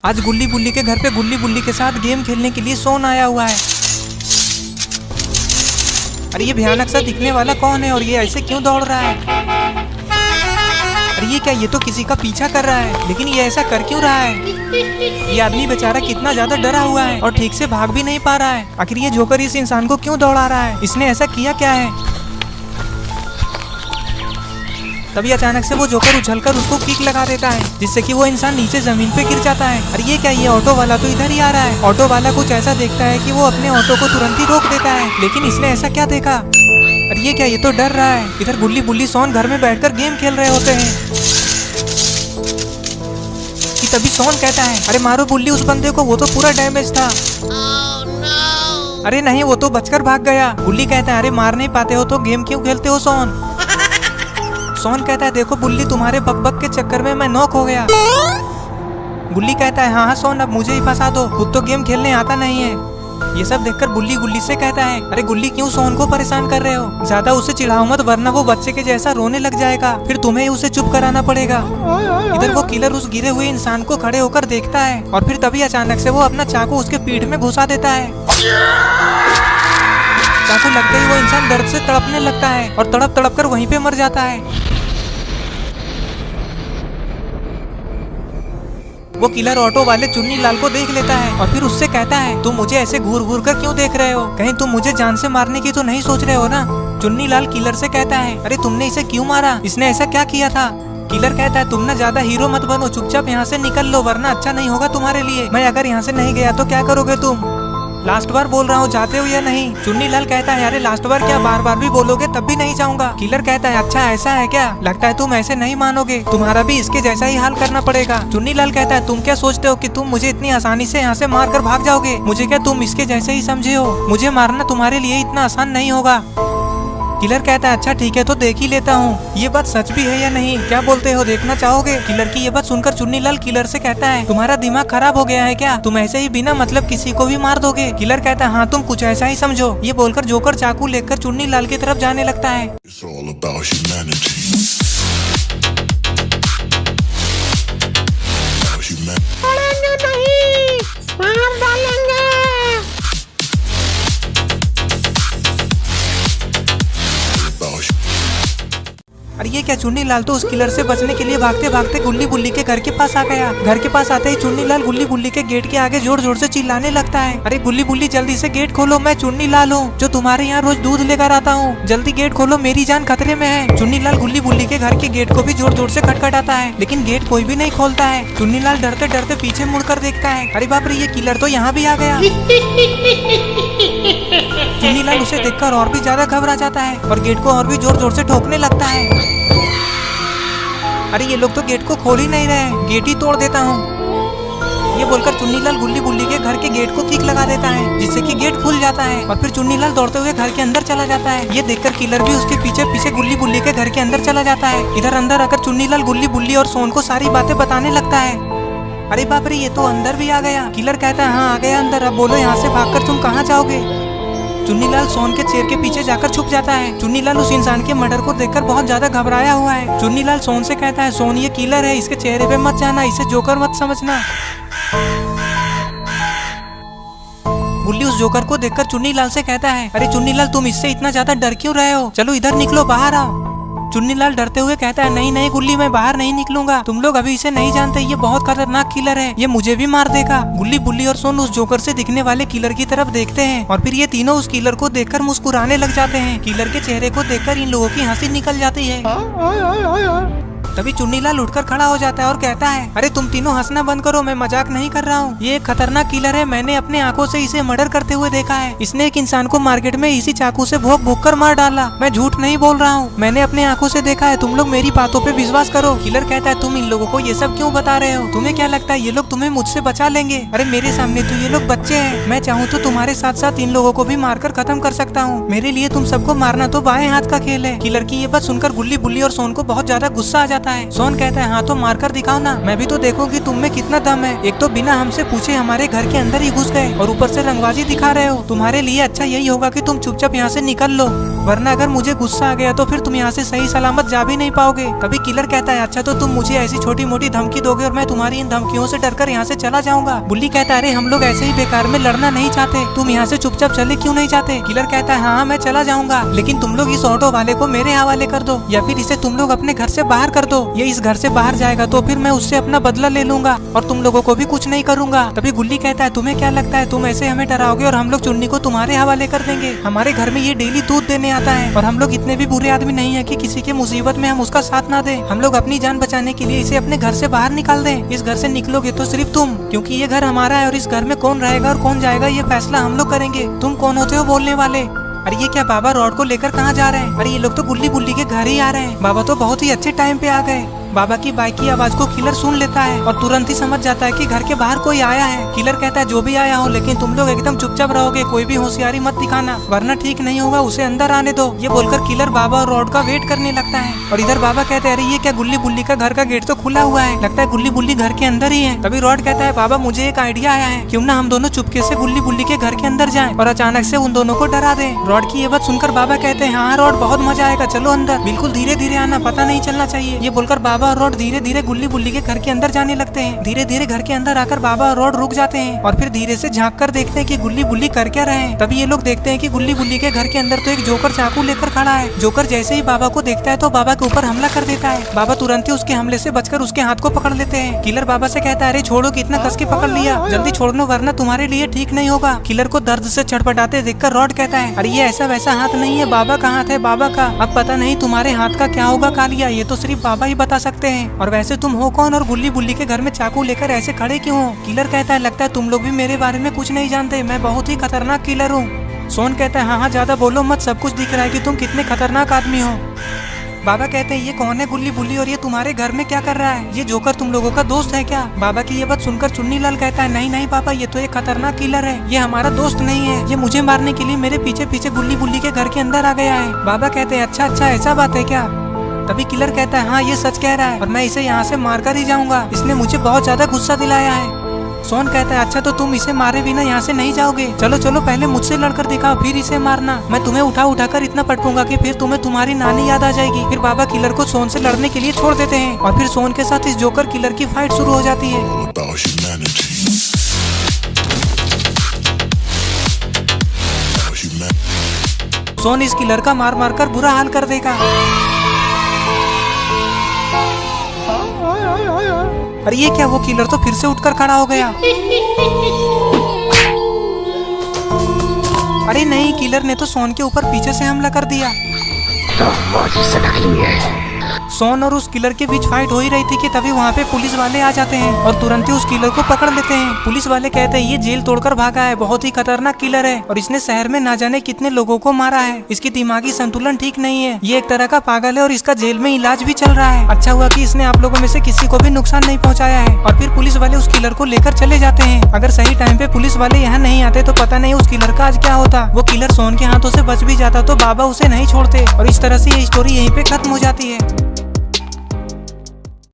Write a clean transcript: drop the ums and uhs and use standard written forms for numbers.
आज गुल्ली बुल्ली के घर पे गुल्ली बुल्ली के साथ गेम खेलने के लिए सोन आया हुआ है। अरे ये भयानक सा दिखने वाला कौन है और ये ऐसे क्यों दौड़ रहा है? अरे ये क्या, ये तो किसी का पीछा कर रहा है, लेकिन ये ऐसा कर क्यों रहा है? ये आदमी बेचारा कितना ज्यादा डरा हुआ है और ठीक से भाग भी नहीं पा रहा है। आखिर ये जोकर इस इंसान को क्यों दौड़ा रहा है? इसने ऐसा किया क्या है? तभी अचानक से वो जोकर उछलकर उसको किक लगा देता है, जिससे कि वो इंसान नीचे जमीन पे गिर जाता है। अरे ये क्या, ये ऑटो वाला तो इधर ही आ रहा है। ऑटो वाला कुछ ऐसा देखता है कि वो अपने ऑटो को तुरंत ही रोक देता है, लेकिन इसने ऐसा क्या देखा? अरे ये क्या, ये तो डर रहा है। इधर गुल्ली बुल्ली सोन घर में बैठकर गेम खेल रहे होते हैं कि तभी सोन कहता है, अरे मारो बुल्ली उस बंदे को, वो तो पूरा डैमेज था। अरे नहीं, वो तो बचकर भाग गया। गुल्ली कहता है, अरे मार नहीं पाते हो तो गेम क्यों खेलते हो सोन? सोन कहता है, देखो बुल्ली, तुम्हारे बक के चक्कर में मैं नॉक हो गया। गुल्ली कहता है, हाँ हाँ सोन, अब मुझे ही फंसा दो, खुद तो गेम खेलने आता नहीं है। ये सब देखकर बुल्ली गुल्ली से कहता है, अरे गुल्ली क्यों सोन को परेशान कर रहे हो? ज्यादा उसे चिढ़ाओ मत, वरना वो बच्चे के जैसा रोने लग जाएगा, फिर तुम्हें उसे चुप कराना पड़ेगा। इधर वो किलर उस गिरे हुए इंसान को खड़े होकर देखता है और फिर तभी अचानक से वो अपना चाकू उसके पीठ में घुसा देता है। चाकू लगते ही वो इंसान दर्द से तड़पने लगता है और तड़प तड़प कर वहीं पे मर जाता है। वो किलर ऑटो वाले चुन्नी लाल को देख लेता है और फिर उससे कहता है, तुम मुझे ऐसे घूर घूर कर क्यों देख रहे हो? कहीं तुम मुझे जान से मारने की तो नहीं सोच रहे हो ना? चुन्नी लाल किलर से कहता है, अरे तुमने इसे क्यों मारा? इसने ऐसा क्या किया था? किलर कहता है, तुम ना ज्यादा हीरो मत बनो, चुपचाप यहाँ से निकल लो, वरना अच्छा नहीं होगा तुम्हारे लिए। मैं अगर यहाँ से नहीं गया तो क्या करोगे तुम? लास्ट बार बोल रहा हूँ, जाते हो या नहीं? चुन्नी लाल कहता है, अरे लास्ट बार क्या, बार बार भी बोलोगे तब भी नहीं जाऊंगा। किलर कहता है, अच्छा ऐसा है क्या? लगता है तुम ऐसे नहीं मानोगे, तुम्हारा भी इसके जैसा ही हाल करना पड़ेगा। चुन्नी लाल कहता है, तुम क्या सोचते हो कि तुम मुझे इतनी आसानी से यहाँ से मार कर भाग जाओगे? मुझे क्या तुम इसके जैसे ही समझे हो? मुझे मारना तुम्हारे लिए इतना आसान नहीं होगा। किलर कहता है, अच्छा ठीक है, तो देख ही लेता हूँ ये बात सच भी है या नहीं, क्या बोलते हो, देखना चाहोगे? किलर की ये बात सुनकर चुन्नी लाल किलर से कहता है, तुम्हारा दिमाग खराब हो गया है क्या? तुम ऐसे ही बिना मतलब किसी को भी मार दोगे? किलर कहता है, हाँ तुम कुछ ऐसा ही समझो। ये बोलकर जोकर चाकू लेकर चुन्नी लाल की तरफ जाने लगता है। अरे ये क्या, चुन्नी लाल तो उस किलर से बचने के लिए भागते भागते गुल्ली बुल्ली के घर के पास आ गया। घर के पास आते ही चुन्नी लाल गुल्ली बुल्ली के गेट के आगे जोर जोर से चिल्लाने लगता है, अरे गुल्ली बुल्ली जल्दी से गेट खोलो, मैं चुन्नी लाल हूँ जो तुम्हारे यहाँ रोज दूध लेकर आता हूँ, जल्दी गेट खोलो, मेरी जान खतरे में है। चुन्नी लाल गुल्ली बुल्ली के घर के गेट को भी जोर जोर से खटखटाता है, लेकिन गेट कोई भी नहीं खोलता है। चुन्नी लाल डरते डरते पीछे मुड़कर देखता है, अरे बाप रे, ये किलर तो यहाँ भी आ गया। चुन्नी लाल उसे देखकर और भी ज्यादा घबरा जाता है और गेट को और भी जोर जोर से ठोकने लगता है। अरे ये लोग तो गेट को खोल ही नहीं रहे, गेट ही तोड़ देता हूँ। ये बोलकर चुन्नी लाल गुल्ली बुल्ली के घर के गेट को किक लगा देता है, जिससे कि गेट खुल जाता है और फिर चुन्नी लाल दौड़ते हुए घर के अंदर चला जाता है। ये देखकर किलर भी उसके पीछे पीछे गुल्ली बुल्ली के घर के अंदर चला जाता है। इधर अंदर आकर चुन्नी लाल गुल्ली बुल्ली और सोन को सारी बातें बताने लगता है। अरे बाप रे, ये तो अंदर भी आ गया। किलर कहता है, हाँ आ गया अंदर, अब बोलो यहाँ से भागकर तुम कहाँ जाओगे? चुन्नी लाल सोन के चेयर के पीछे जाकर छुप जाता है। चुन्नी लाल उस इंसान के मर्डर को देखकर बहुत ज्यादा घबराया हुआ है। चुन्नी लाल सोन से कहता है, सोन ये किलर है, इसके चेहरे पे मत जाना, इसे जोकर मत समझना। गुल्ली उस जोकर को देखकर चुन्नी लाल से कहता है, अरे चुन्नी लाल, तुम इससे इतना ज्यादा डर क्यों रहे हो? चलो इधर निकलो, बाहर आओ। चुन्नी लाल डरते हुए कहता है, नहीं नहीं गुल्ली, मैं बाहर नहीं निकलूंगा, तुम लोग अभी इसे नहीं जानते, ये बहुत खतरनाक किलर है, ये मुझे भी मार देगा। गुल्ली बुल्ली और सोन उस जोकर से दिखने वाले किलर की तरफ देखते हैं और फिर ये तीनों उस किलर को देखकर मुस्कुराने लग जाते हैं। किलर के चेहरे को देखकर इन लोगों की हंसी निकल जाती है। तभी चुन्नी लाल उठकर खड़ा हो जाता है और कहता है, अरे तुम तीनों हंसना बंद करो, मैं मजाक नहीं कर रहा हूँ, ये एक खतरनाक किलर है, मैंने अपने आंखों से इसे मर्डर करते हुए देखा है। इसने एक इंसान को मार्केट में इसी चाकू से भोंक भोंक कर मार डाला, मैं झूठ नहीं बोल रहा हूँ, मैंने अपने आंखों से देखा है, तुम लोग मेरी बातों पे विश्वास करो। किलर कहता है, तुम इन लोगों को ये सब क्यों बता रहे हो? तुम्हें क्या लगता है ये लोग तुम्हें मुझसे बचा लेंगे? अरे मेरे सामने तो ये लोग बच्चे हैं, मैं चाहूँ तो तुम्हारे साथ साथ इन लोगों को भी मारकर खत्म कर सकता हूँ, मेरे लिए तुम सबको मारना तो बाएं हाथ का खेल है। किलर की ये बात सुनकर गुल्ली बुल्ली और सोन को बहुत ज्यादा गुस्सा आ जाता है। जाता है। सोन कहता है हाँ तो मारकर दिखाओ ना, मैं भी तो देखूं कि तुम में कितना दम है। एक तो बिना हमसे पूछे हमारे घर के अंदर ही घुस गए और ऊपर से रंगबाजी दिखा रहे हो। तुम्हारे लिए अच्छा यही होगा कि तुम चुपचाप यहाँ से निकल लो, वरना अगर मुझे गुस्सा आ गया तो फिर तुम यहाँ से सही सलामत जा भी नहीं पाओगे। तभी किलर कहता है अच्छा तो तुम मुझे ऐसी छोटी मोटी धमकी दोगे और मैं तुम्हारी इन धमकियों से डरकर यहाँ से चला जाऊंगा। बुल्ली कहता है अरे हम लोग ऐसे ही बेकार में लड़ना नहीं चाहते, तुम यहाँ से चुपचाप चले क्यों नहीं जाते। किलर कहता है हाँ मैं चला जाऊंगा, लेकिन तुम लोग इस ऑटो वाले को मेरे हवाले कर दो या फिर इसे तुम लोग अपने घर से बाहर कर दो। ये इस घर से बाहर जाएगा तो फिर मैं उससे अपना बदला ले लूंगा और तुम लोगों को भी कुछ नहीं करूंगा। तभी गुल्ली कहता है तुम्हें क्या लगता है तुम ऐसे हमें डराओगे और हम लोग चुन्नी को तुम्हारे हवाले कर देंगे। हमारे घर में ये डेली दूध देने आता है और हम लोग इतने भी बुरे आदमी नहीं है कि किसी की मुसीबत में हम उसका साथ ना दें। हम लोग अपनी जान बचाने के लिए इसे अपने घर से बाहर निकाल दें। इस घर से निकलोगे तो सिर्फ तुम, क्योंकि ये घर हमारा है और इस घर में कौन रहेगा और कौन जाएगा ये फैसला हम लोग करेंगे। तुम कौन होते हो बोलने वाले। अरे ये क्या बाबा रॉड को लेकर कहाँ जा रहे हैं। अरे ये लोग तो गुल्ली बुल्ली के घर ही आ रहे हैं। बाबा तो बहुत ही अच्छे टाइम पे आ गए। बाबा की बाइक की आवाज को किलर सुन लेता है और तुरंत ही समझ जाता है कि घर के बाहर कोई आया है। किलर कहता है जो भी आया हो लेकिन तुम लोग एकदम चुपचाप रहोगे, कोई भी होशियारी मत दिखाना वरना ठीक नहीं होगा, उसे अंदर आने दो। ये बोलकर किलर बाबा और रॉड का वेट करने लगता है और इधर बाबा कहते हैं अरे ये क्या गुल्ली बुल्ली का घर का गेट तो खुला हुआ है, लगता है गुल्ली बुल्ली घर के अंदर ही है। तभी रॉड कहता है बाबा मुझे एक आइडिया आया है, क्यों ना हम दोनों चुपके से गुल्ली बुल्ली के घर के अंदर जाएं और अचानक से उन दोनों को डरा दें। रॉड की ये बात सुनकर बाबा कहते हैं हाँ रॉड बहुत मजा आएगा, चलो अंदर, बिल्कुल धीरे धीरे आना, पता नहीं चलना चाहिए। ये बोलकर बाबा और रॉड धीरे धीरे गुल्ली बुल्ली के घर के अंदर जाने लगते हैं। धीरे धीरे घर के अंदर आकर बाबा और रॉड रुक जाते हैं और फिर धीरे से झांक कर देखते हैं कि गुल्ली बुल्ली कर क्या रहे हैं। तभी ये लोग देखते हैं कि गुल्ली बुल्ली के घर के अंदर तो एक जोकर चाकू लेकर खड़ा है। जोकर जैसे ही बाबा को देखता है तो बाबा के ऊपर हमला कर देता है। बाबा तुरंत ही उसके हमले से बचकर उसके हाथ को पकड़ लेते हैं। किलर बाबा से कहता है अरे छोड़ो, कितना कस के पकड़ लिया, जल्दी छोड़ लो वरना तुम्हारे लिए ठीक नहीं होगा। किलर को दर्द से छटपटाते देखकर रॉड कहता है अरे ये ऐसा वैसा हाथ नहीं है, बाबा का हाथ है, बाबा का। अब पता नहीं तुम्हारे हाथ का क्या होगा कालिया, ये तो सिर्फ बाबा ही बता सकते हैं। और वैसे तुम हो कौन और गुल्ली बुल्ली के घर में चाकू लेकर ऐसे खड़े क्यों हो। किलर कहता है लगता है तुम लोग भी मेरे बारे में कुछ नहीं जानते, मैं बहुत ही खतरनाक किलर हूँ। सोन कहता है हाँ ज्यादा बोलो मत, सब कुछ दिख रहा है कि तुम कितने खतरनाक आदमी हो। बाबा कहते हैं ये कौन है गुल्ली बुल्ली और ये तुम्हारे घर में क्या कर रहा है, ये जोकर तुम लोगों का दोस्त है क्या। बाबा की ये बात सुनकर चुन्नी लाल कहता है नहीं नहीं पापा, ये तो एक खतरनाक किलर है, ये हमारा दोस्त नहीं है, ये मुझे मारने के लिए मेरे पीछे पीछे गुल्ली बुल्ली के घर के अंदर आ गया है। बाबा कहते हैं अच्छा अच्छा ऐसा बात है क्या। तभी किलर कहता है हाँ ये सच कह रहा है और मैं इसे यहाँ से मारकर ही जाऊंगा, इसने मुझे बहुत ज्यादा गुस्सा दिलाया है। सोन कहता है अच्छा तो तुम इसे मारे बिना यहाँ से नहीं जाओगे, चलो चलो पहले मुझसे लड़कर दिखाओ फिर इसे मारना, मैं तुम्हें उठा उठा कर इतना पटकूंगा कि फिर तुम्हें तुम्हारी नानी याद आ जाएगी। फिर बाबा किलर को सोन से लड़ने के लिए छोड़ देते हैं और फिर सोन के साथ इस जोकर किलर की फाइट शुरू हो जाती है। सोन इस किलर का मार मार कर बुरा हाल कर देगा। अरे ये क्या, वो किलर तो फिर से उठकर खड़ा हो गया। अरे नहीं, किलर ने तो सोन के ऊपर पीछे से हमला कर दिया। सोन और उस किलर के बीच फाइट हो ही रही थी कि तभी वहाँ पे पुलिस वाले आ जाते हैं और तुरंत ही उस किलर को पकड़ लेते हैं। पुलिस वाले कहते हैं ये जेल तोड़कर भागा है, बहुत ही खतरनाक किलर है और इसने शहर में ना जाने कितने लोगों को मारा है, इसकी दिमागी संतुलन ठीक नहीं है, ये एक तरह का पागल है और इसका जेल में इलाज भी चल रहा है। अच्छा हुआ कि इसने आप लोगों में से किसी को भी नुकसान नहीं पहुँचाया है। और फिर पुलिस वाले उस किलर को लेकर चले जाते हैं। अगर सही टाइम पे पुलिस वाले यहाँ नहीं आते तो पता नहीं उस किलर का आज क्या होता। वो किलर सोन के हाथों से बच भी जाता तो बाबा उसे नहीं छोड़ते और इस तरह से ये स्टोरी यहीं पे खत्म हो जाती है।